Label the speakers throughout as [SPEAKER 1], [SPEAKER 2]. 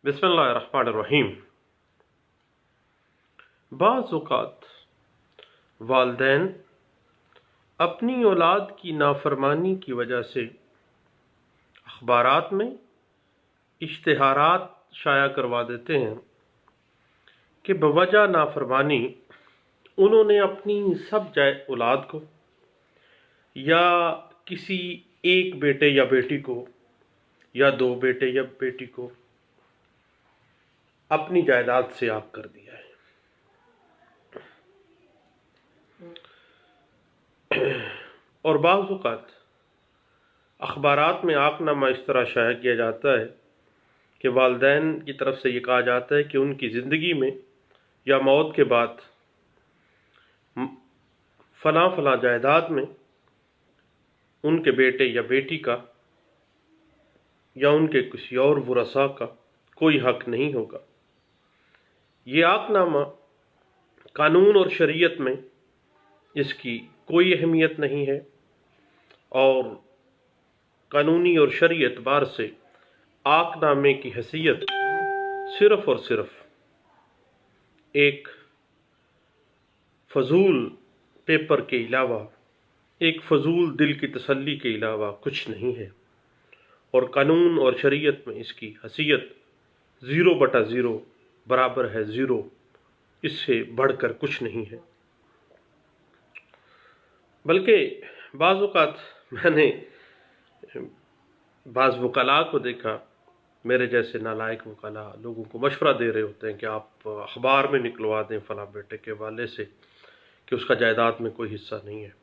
[SPEAKER 1] बिस्मिल्लाहिर्रहमानिर्रहीम। बाज़ औक़ात वालिदैन अपनी औलाद की नाफरमानी की वजह से अखबारात में इश्तिहारात शाया करवा देते हैं कि बवजह नाफरमानी उन्होंने अपनी सब जाए औलाद को या किसी एक बेटे या बेटी को या दो बेटे या बेटी को अपनी जायदाद से आग कर दिया है। और बाज़ औक़ात अखबारात में आगनामा इस तरह शाया किया जाता है कि वालिदैन की तरफ से ये कहा जाता है कि उनकी ज़िंदगी में या मौत के बाद फ़लाँ फ़लाँ जायदाद में उनके बेटे या बेटी का या उनके किसी और वरसा का कोई हक़ नहीं होगा। ये आगनामा कानून और शरीयत में इसकी कोई अहमियत नहीं है और कानूनी और शरई एतबार से आगनामे की हैसियत सिर्फ़ और सिर्फ एक फ़जूल पेपर के अलावा, एक फ़जूल दिल की तसल्ली के अलावा कुछ नहीं है और कानून और शरीयत में इसकी हैसियत 0/0 बराबर है 0, इससे बढ़कर कुछ नहीं है। बल्कि बाज़ औक़ात मैंने बाज़ वकला को देखा, मेरे जैसे नालायक वकला लोगों को मशवरा दे रहे होते हैं कि आप अखबार में निकलवा दें फ़लाँ बेटे के वाले से कि उसका जायदाद में कोई हिस्सा नहीं है,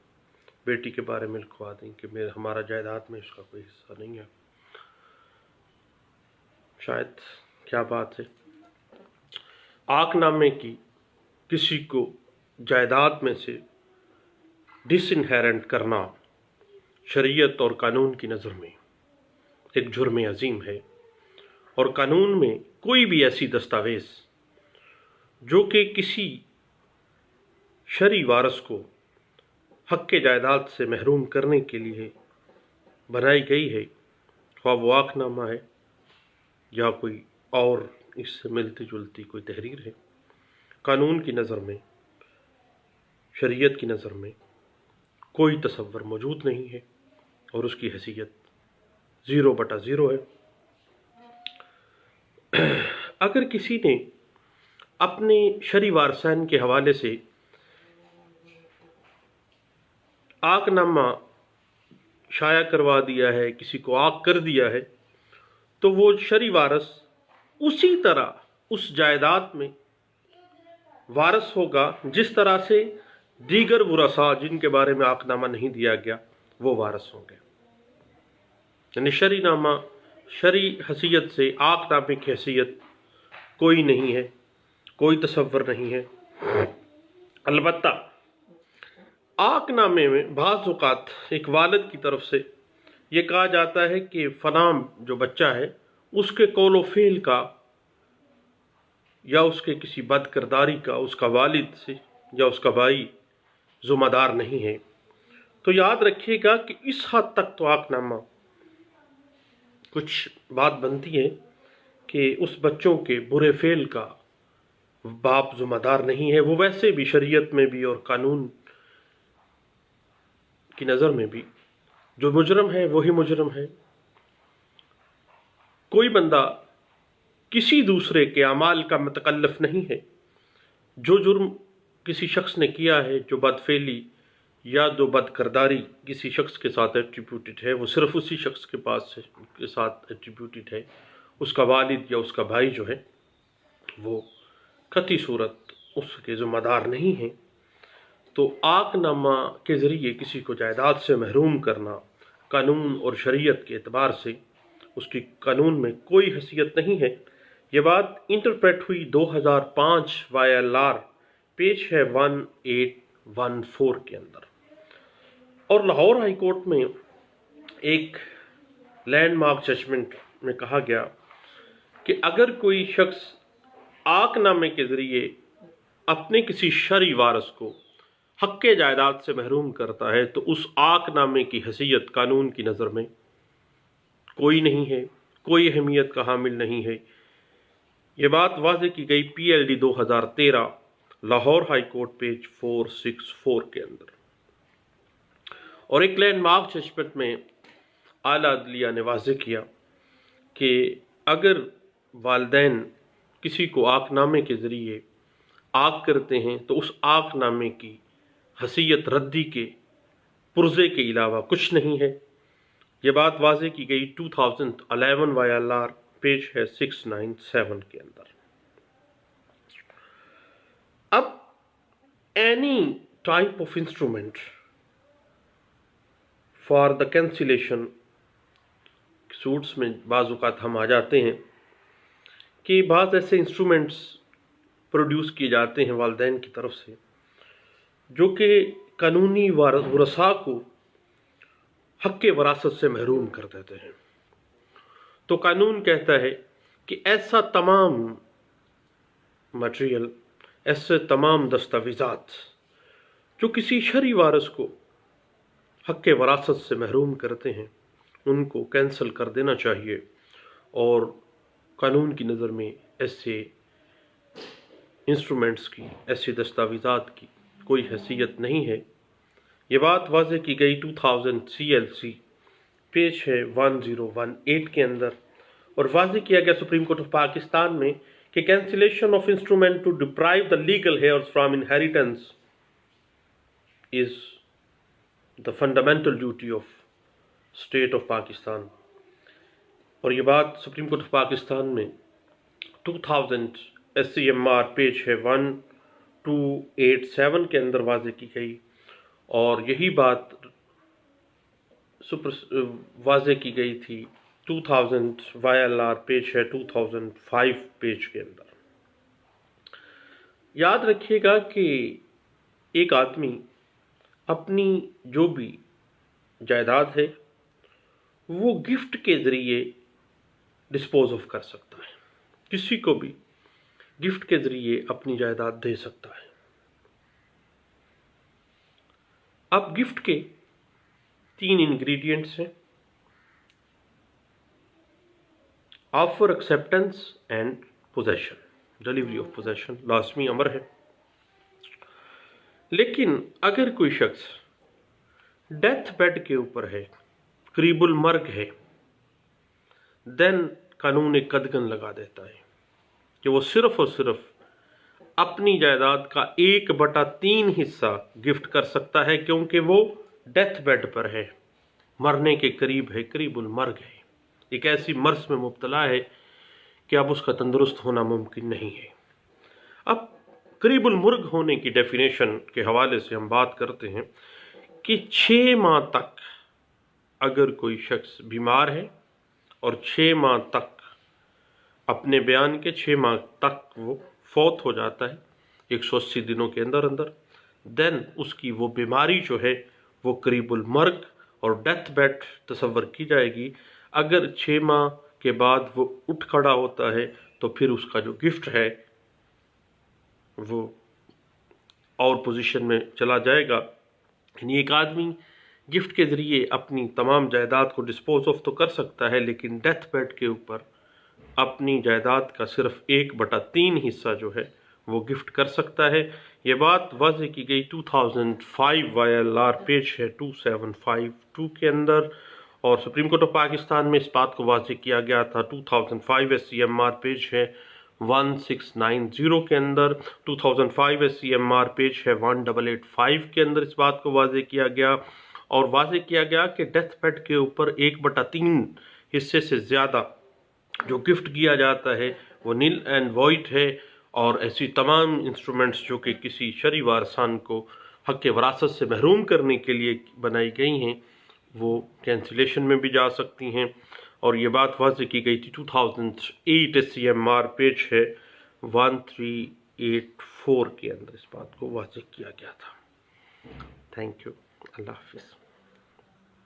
[SPEAKER 1] बेटी के बारे में लिखवा दें कि हमारा जायदाद में उसका कोई हिस्सा नहीं है। शायद क्या बात है, आगनामे की किसी को जायदाद में से डिसइनहेरेंट करना शरीयत और कानून की नज़र में एक जुर्म अजीम है और कानून में कोई भी ऐसी दस्तावेज़ जो कि किसी शरई वारस को हक़ के जायदाद से महरूम करने के लिए बनाई गई है, ख्वाह वो आगनामा है या कोई और इससे मिलती जुलती कोई तहरीर है, कानून की नज़र में, शरीयत की नज़र में कोई तसव्वुर मौजूद नहीं है और उसकी हैसियत 0/0 है। अगर किसी ने अपने शरई वारसाइन के हवाले से आगनामा शाया करवा दिया है, किसी को आग कर दिया है, तो वो शरई वारस उसी तरह उस जायदाद में वारस होगा जिस तरह से दीगर वरसा जिनके बारे में आगनामा नहीं दिया गया वो वारस होंगे। यानी शरई नामा, शरई हैसियत से आगनामे की हैसियत कोई नहीं है, कोई तसव्वुर नहीं है। अलबत्ता आगनामे में बाज़ औक़ात एक वालिद की तरफ से ये कहा जाता है कि फ़लाँ जो बच्चा है उसके कौल व फ़ेल का या उसके किसी बद किरदारी का उसका वालिद से या उसका भाई ज़िम्मेदार नहीं है। तो याद रखिएगा कि इस हद तक तो आगनामा कुछ बात बनती है कि उस बच्चों के बुरे फ़ेल का बाप ज़िम्मेदार नहीं है। वो वैसे भी शरीयत में भी और कानून की नज़र में भी जो मुजरम है वही मुजरम है। कोई बंदा किसी दूसरे के अमाल का मुतकल्लिफ नहीं है। जो जुर्म किसी शख्स ने किया है, जो बदफेली या जो बदकिरदारी किसी शख्स के साथ एट्रीब्यूटेड है, वो सिर्फ़ उसी शख्स के पास के साथ एट्रीब्यूटेड है। उसका वालिद या उसका भाई जो है वो कतई सूरत उसके ज़िम्मेदार नहीं है। तो आगनामा के ज़रिए किसी को जायदाद से महरूम करना कानून और शरीयत के एतबार से उसकी कानून में कोई हैसियत नहीं है। ये बात इंटरप्रेट हुई 2005 YLR पेज है 1814 के अंदर। और लाहौर हाई कोर्ट में एक लैंडमार्क जजमेंट में कहा गया कि अगर कोई शख्स आगनामे के ज़रिए अपने किसी शरई वारस को हक़ जायदाद से महरूम करता है तो उस आगनामे की हैसियत कानून की नज़र में कोई नहीं है, कोई अहमियत का हामिल नहीं है। یہ بات واضح کی گئی PLD 2013 Lahore high court page 464 کے اندر۔ اور ایک لینڈ مارک ججمنٹ میں اعلیٰ عدلیہ نے واضح کیا کہ اگر والدین کسی کو آگ نامے کے ذریعے آگ کرتے ہیں تو اس آگ نامے کی حیثیت ردی کے پرزے کے علاوہ کچھ نہیں ہے۔ یہ بات واضح کی گئی 2011 YLR پیج ہے 697 کے اندر۔ اب any type of instrument for the cancellation suits میں بعض اوقات ہم آ جاتے ہیں کہ بعض ایسے انسٹرومنٹس پروڈیوس کیے جاتے ہیں والدین کی طرف سے جو کہ قانونی ورثاء کو حق وراثت سے محروم کر دیتے ہیں۔ تو قانون کہتا ہے کہ ایسا تمام مٹیریل، ایسے تمام دستاویزات جو کسی شرعی وارث کو حق وراثت سے محروم کرتے ہیں ان کو کینسل کر دینا چاہیے، اور قانون کی نظر میں ایسے انسٹرومنٹس کی، ایسے دستاویزات کی کوئی حیثیت نہیں ہے۔ یہ بات واضح کی گئی 2000 CLC پیج ہے 1018 کے اندر، اور واضح کیا گیا سپریم کورٹ آف پاکستان میں کہ cancellation of instrument to deprive the legal heirs from inheritance is the fundamental duty of state of Pakistan. اور یہ بات سپریم کورٹ آف پاکستان میں 2000 SCMR پیج ہے 1287 کے اندر واضح کی گئی، اور یہی بات واضح کی گئی تھی 2000 YLR پیج ہے 2005 پیج کے اندر۔ یاد رکھیے گا کہ ایک آدمی اپنی جو بھی جائیداد ہے وہ گفٹ کے ذریعے ڈسپوز آف کر سکتا ہے، کسی کو بھی گفٹ کے ذریعے اپنی جائیداد دے سکتا ہے۔ اب گفٹ کے 3 انگریڈینٹس ہیں: offer, acceptance and position. Delivery of position لازمی امر ہے، لیکن اگر کوئی شخص ڈیتھ بیڈ کے اوپر ہے، قریب المرگ ہے، دین قانون ایک قدغن لگا دیتا ہے کہ وہ صرف اور صرف اپنی جائیداد کا 1/3 حصہ گفٹ کر سکتا ہے، کیونکہ وہ ڈیتھ بیڈ پر ہے، مرنے کے قریب ہے، قریب المرگ ہے، ایک ایسی مرض میں مبتلا ہے کہ اب اس کا تندرست ہونا ممکن نہیں ہے۔ اب قریب المرگ ہونے کی ڈیفینیشن کے حوالے سے ہم بات کرتے ہیں کہ 6 ماہ تک اگر کوئی شخص بیمار ہے اور 6 ماہ تک اپنے بیان کے 6 ماہ تک وہ فوت ہو جاتا ہے 180 دنوں کے اندر اندر، دین اس کی وہ بیماری جو ہے وہ قریب المرگ اور ڈیتھ بیڈ تصور کی جائے گی۔ اگر 6 ماہ کے بعد وہ اٹھ کھڑا ہوتا ہے تو پھر اس کا جو گفٹ ہے وہ اور پوزیشن میں چلا جائے گا، یعنی ایک آدمی گفٹ کے ذریعے اپنی تمام جائیداد کو ڈسپوز آف تو کر سکتا ہے، لیکن ڈیتھ بیڈ کے اوپر اپنی جائیداد کا صرف 1/3 حصہ جو ہے وہ گفٹ کر سکتا ہے۔ یہ بات واضح کی گئی 2005 YLR پیج ہے 2752 کے اندر، اور سپریم کورٹ آف پاکستان میں اس بات کو واضح کیا گیا تھا 2005 SCMR پیج ہے 1690 کے اندر، 2005 SCMR پیج ہے 1885 کے اندر اس بات کو واضح کیا گیا، اور واضح کیا گیا کہ ڈیتھ بیڈ کے اوپر 1/3 حصے سے زیادہ جو گفٹ کیا جاتا ہے وہ نل اینڈ وائڈ ہے، اور ایسی تمام انسٹرومنٹس جو کہ کسی شرعی وارثان کو حق وراثت سے محروم کرنے کے لیے بنائی گئی ہیں وہ کینسلیشن میں بھی جا سکتی ہیں۔ اور یہ بات واضح کی گئی تھی 2008 SCMR پیج ہے 1384 کے اندر اس بات کو واضح کیا گیا تھا۔ تھینک یو، اللہ حافظ۔